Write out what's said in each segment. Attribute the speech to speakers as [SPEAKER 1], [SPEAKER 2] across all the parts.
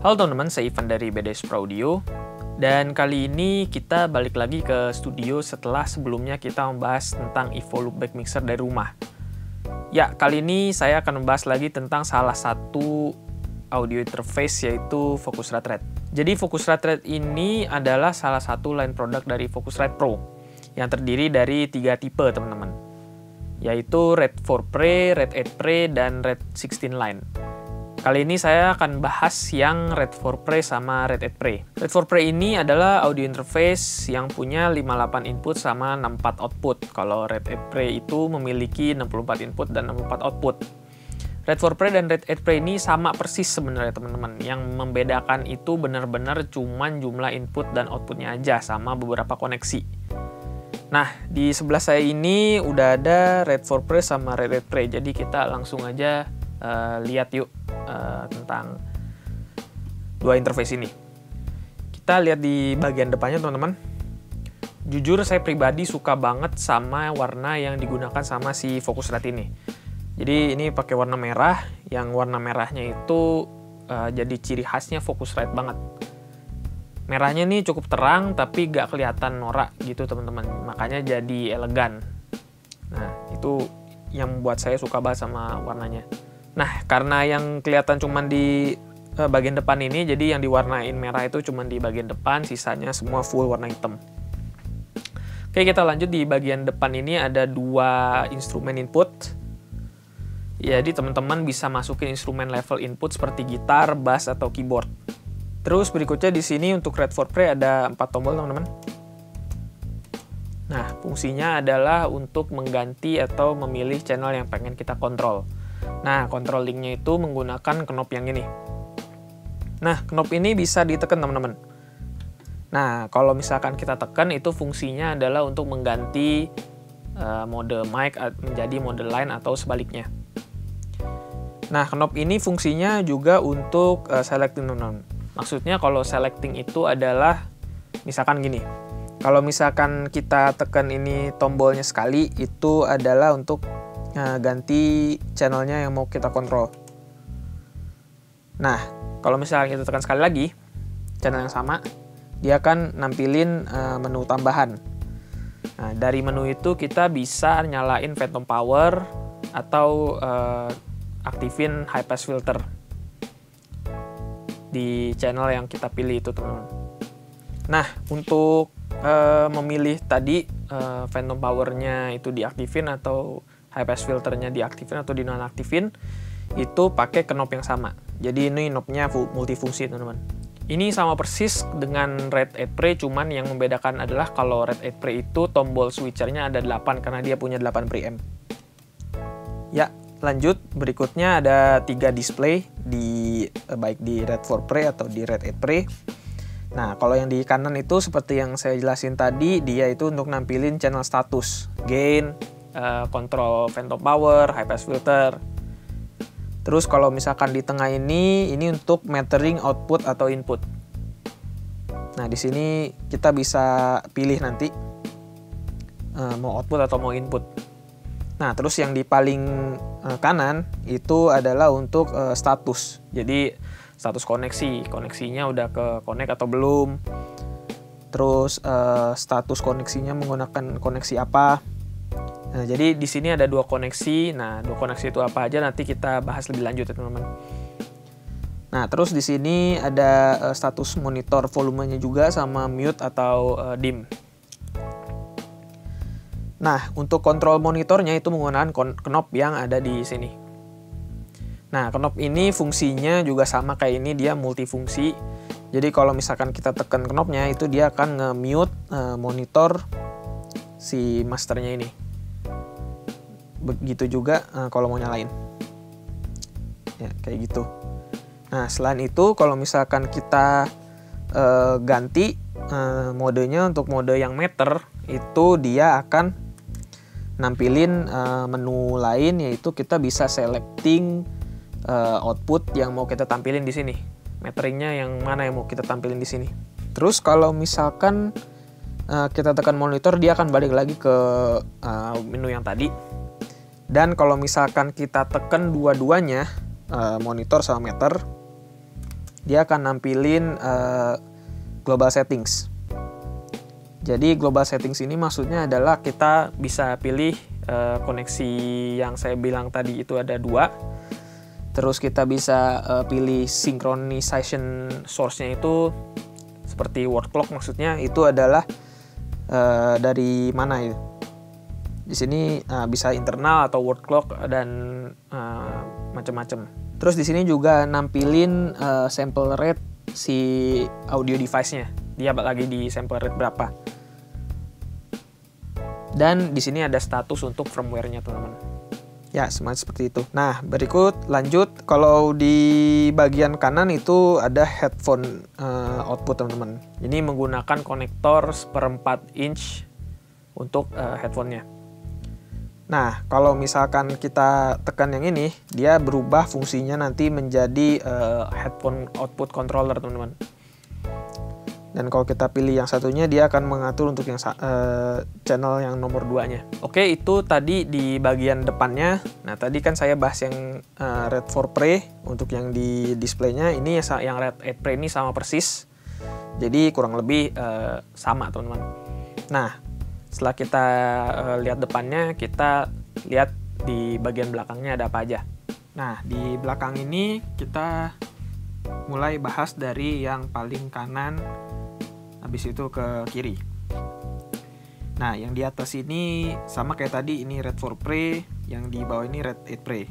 [SPEAKER 1] Halo teman-teman, saya Ivan dari BDS Pro Audio. Dan kali ini kita balik lagi ke studio setelah sebelumnya kita membahas tentang Evo Loopback Mixer dari rumah. Ya, kali ini saya akan membahas lagi tentang salah satu audio interface, yaitu Focusrite Red. Jadi Focusrite Red ini adalah salah satu line product dari Focusrite Pro yang terdiri dari 3 tipe teman-teman, yaitu Red 4 Pre, Red 8 Pre, dan Red 16 line. Kali ini saya akan bahas yang Red 4 Pre sama Red 8 Pre. Red 4 Pre ini adalah audio interface yang punya 58 input sama 64 output. Kalau Red 8 Pre itu memiliki 64 input dan 64 output. Red 4 Pre dan Red 8 Pre ini sama persis sebenarnya teman-teman. Yang membedakan itu benar-benar cuman jumlah input dan outputnya aja sama beberapa koneksi. Nah, di sebelah saya ini udah ada Red 4 Pre sama Red 8 Pre. Jadi kita langsung aja lihat yuk tentang dua interface ini. Kita lihat di bagian depannya teman-teman. Jujur saya pribadi suka banget sama warna yang digunakan sama si Focusrite ini. Jadi ini pakai warna merah, yang warna merahnya itu jadi ciri khasnya Focusrite banget. Merahnya nih cukup terang tapi gak kelihatan norak gitu teman-teman, makanya jadi elegan. Nah, itu yang membuat saya suka banget sama warnanya. Nah, karena yang kelihatan cuman di bagian depan ini, jadi yang diwarnain merah itu cuman di bagian depan, sisanya semua full warna hitam. Oke, kita lanjut. Di bagian depan ini ada dua instrumen input. Jadi teman-teman bisa masukin instrumen level input seperti gitar, bass, atau keyboard. Terus berikutnya di sini untuk Red 4 Pre ada 4 tombol teman-teman. Nah, fungsinya adalah untuk mengganti atau memilih channel yang pengen kita kontrol. Nah, controllingnya itu menggunakan knob yang ini. Nah, knob ini bisa ditekan teman-teman. Nah, kalau misalkan kita tekan, itu fungsinya adalah untuk mengganti mode mic menjadi mode line atau sebaliknya. Nah, knob ini fungsinya juga untuk selecting teman-teman. Maksudnya kalau selecting itu adalah misalkan gini. Kalau misalkan kita tekan ini tombolnya sekali, itu adalah untuk ganti channelnya yang mau kita kontrol. Nah, kalau misalnya kita tekan sekali lagi channel yang sama, dia akan nampilin menu tambahan. Nah, dari menu itu kita bisa nyalain phantom power atau aktifin high pass filter di channel yang kita pilih itu teman-teman. Nah, untuk memilih tadi phantom powernya itu diaktifin atau high pass filternya diaktifin atau dinonaktifin, itu pakai knob yang sama. Jadi ini knobnya multifungsi teman-teman. Ini sama persis dengan Red 8 Pre, cuman yang membedakan adalah kalau Red 8 Pre itu tombol switchernya ada 8 karena dia punya 8 preamp. Ya, lanjut. Berikutnya ada 3 display baik di Red 4 Pre atau di Red 8 Pre. Nah, kalau yang di kanan itu seperti yang saya jelasin tadi, dia itu untuk nampilin channel status, gain, kontrol phantom power, high pass filter. Terus kalau misalkan di tengah ini untuk metering output atau input. Nah, di sini kita bisa pilih nanti mau output atau mau input. Nah, terus yang di paling kanan itu adalah untuk status. Jadi status koneksinya udah ke connect atau belum. Terus status koneksinya menggunakan koneksi apa. Nah, jadi di sini ada 2 koneksi. Nah, 2 koneksi itu apa aja nanti kita bahas lebih lanjut ya teman-teman. Nah, terus di sini ada status monitor volumenya juga sama mute atau dim. Nah, untuk kontrol monitornya itu menggunakan knob yang ada di sini. Nah, knob ini fungsinya juga sama kayak ini, dia multifungsi. Jadi kalau misalkan kita tekan knobnya itu dia akan nge-mute monitor si masternya ini. Begitu juga kalau mau nyalain. Ya, kayak gitu. Nah, selain itu kalau misalkan kita ganti modenya untuk mode yang meter, itu dia akan nampilin menu lain, yaitu kita bisa selecting output yang mau kita tampilin di sini. Meteringnya yang mana yang mau kita tampilin di sini. Terus kalau misalkan kita tekan monitor, dia akan balik lagi ke menu yang tadi. Dan kalau misalkan kita tekan dua-duanya, monitor sama meter, dia akan nampilin global settings. Jadi global settings ini maksudnya adalah kita bisa pilih koneksi yang saya bilang tadi itu ada 2. Terus kita bisa pilih synchronization source-nya itu seperti word clock, maksudnya itu adalah dari mana ya. Di sini bisa internal atau word clock dan macam-macam. Terus di sini juga nampilin sample rate si audio device-nya. Dia lagi di sample rate berapa. Dan di sini ada status untuk firmware-nya, teman-teman. Ya, seperti itu. Nah, berikut lanjut. Kalau di bagian kanan itu ada headphone output, teman-teman. Ini menggunakan konektor 1/4 inch untuk headphone-nya. Nah, kalau misalkan kita tekan yang ini, dia berubah fungsinya nanti menjadi headphone output controller, teman-teman. Dan kalau kita pilih yang satunya, dia akan mengatur untuk yang channel yang nomor 2-nya. Oke, itu tadi di bagian depannya. Nah, tadi kan saya bahas yang Red 4 Pre untuk yang di displaynya. Ini yang Red 8 Pre ini sama persis. Jadi kurang lebih sama, teman-teman. Nah, setelah kita lihat depannya, kita lihat di bagian belakangnya ada apa aja. Nah, di belakang ini kita mulai bahas dari yang paling kanan, habis itu ke kiri. Nah, yang di atas ini sama kayak tadi, ini Red 4 Pre, yang di bawah ini Red 8 Pre.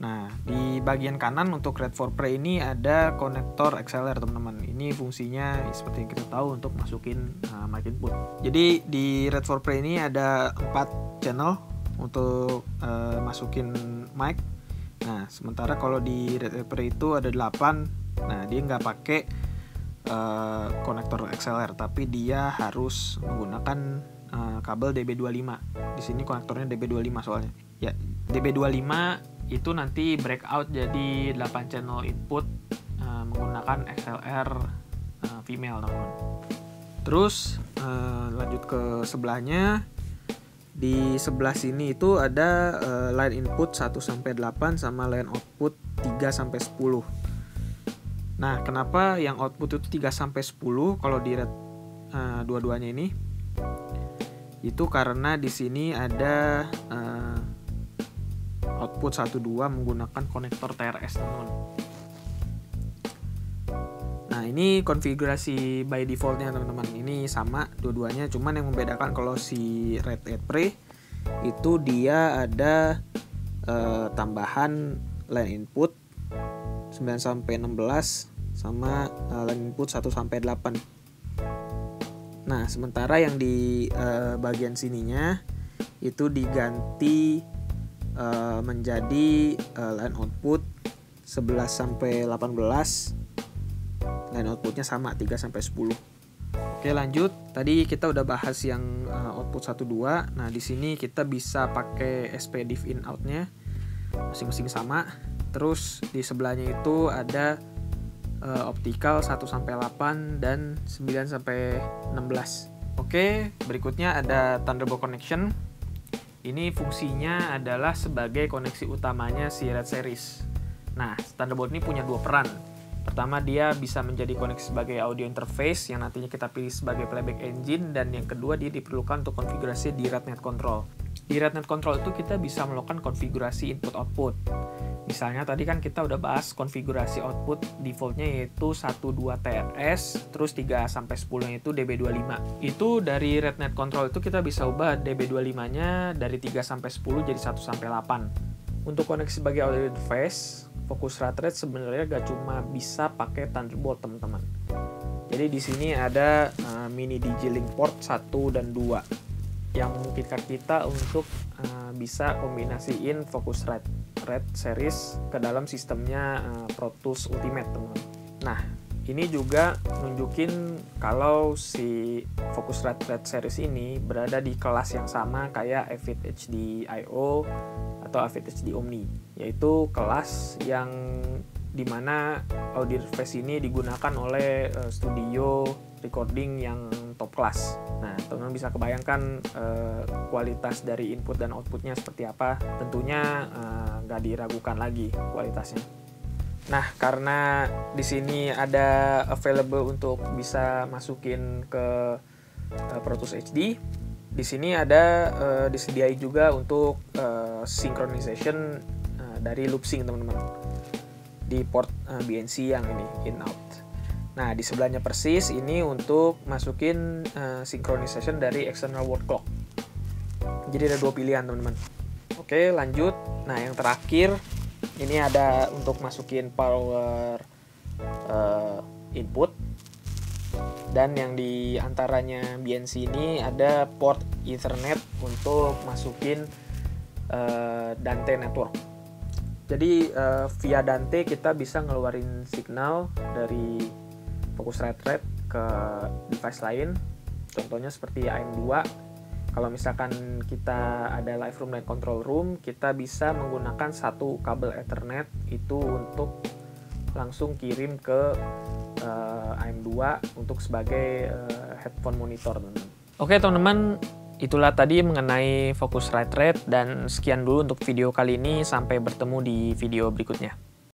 [SPEAKER 1] Nah, di bagian kanan untuk Red 4 Pre ini ada konektor XLR, teman-teman. Ini fungsinya seperti yang kita tahu untuk masukin mic input. Jadi di Red 4 Pre ini ada 4 channel untuk masukin mic. Nah, sementara kalau di Red 8 Pre itu ada 8. Nah, dia nggak pakai konektor XLR, tapi dia harus menggunakan kabel DB25. Di sini konektornya DB25 soalnya. Ya, DB25 itu nanti breakout jadi 8 channel input menggunakan XLR female, teman-teman. Terus lanjut ke sebelahnya. Di sebelah sini itu ada line input 1-8 sama line output 3-10. Nah, kenapa yang output itu 3-10 kalau di red dua-duanya ini? Itu karena di sini ada output 1-2 menggunakan konektor TRS, teman-teman. Nah, ini konfigurasi by defaultnya, teman-teman. Ini sama dua-duanya, cuman yang membedakan kalau si Red 8 Pre itu dia ada tambahan line input 9-16 sama line input 1-8. Nah, sementara yang di bagian sininya itu diganti menjadi line output 11-18. Line outputnya sama 3-10. Oke, lanjut. Tadi kita udah bahas yang output 1-2. Nah, di sini kita bisa pakai SPDIF in out-nya masing-masing sama. Terus di sebelahnya itu ada optical 1-8 dan 9-16. Oke, berikutnya ada Thunderbolt connection. Ini fungsinya adalah sebagai koneksi utamanya si Red series. Nah, Thunderbolt ini punya 2 peran. Pertama, dia bisa menjadi koneksi sebagai audio interface yang nantinya kita pilih sebagai playback engine, dan yang kedua dia diperlukan untuk konfigurasi di RedNet Control. Di RedNet Control itu kita bisa melakukan konfigurasi input-output. Misalnya tadi kan kita udah bahas konfigurasi output defaultnya yaitu 1-2 TRS, terus 3-10 itu DB25. Itu dari RedNet Control itu kita bisa ubah DB25-nya dari 3-10 jadi 1-8. Untuk koneksi sebagai audio interface, Focusrite Red sebenarnya gak cuma bisa pakai Thunderbolt, teman-teman. Jadi di sini ada mini DJ-Link port 1 dan 2 yang memungkinkan kita untuk bisa kombinasiin Focusrite Red series ke dalam sistemnya Pro Tools Ultimate, teman-teman. Nah, ini juga nunjukin kalau si Focusrite Red series ini berada di kelas yang sama kayak Avid HD I/O atau Avid HD Omni, yaitu kelas yang dimana audio interface ini digunakan oleh studio recording yang top class. Nah, teman-teman bisa kebayangkan kualitas dari input dan outputnya seperti apa. Tentunya nggak diragukan lagi kualitasnya. Nah, karena di sini ada available untuk bisa masukin ke Pro Tools HD, di sini ada disediai juga untuk synchronization dari loop sync, teman-teman, di port BNC yang ini in out. Nah, di sebelahnya persis ini untuk masukin synchronization dari external word clock. Jadi ada 2 pilihan, teman-teman. Oke, lanjut. Nah, yang terakhir ini ada untuk masukin power input, dan yang di antaranya BNC ini ada port Ethernet untuk masukin Dante network. Jadi via Dante kita bisa ngeluarin signal dari Focusrite Red ke device lain, contohnya seperti AM2. Kalau misalkan kita ada live room dan control room, kita bisa menggunakan satu kabel Ethernet itu untuk langsung kirim ke AM2 untuk sebagai headphone monitor, teman-teman. Oke, teman-teman, itulah tadi mengenai Focusrite Red, dan sekian dulu untuk video kali ini. Sampai bertemu di video berikutnya.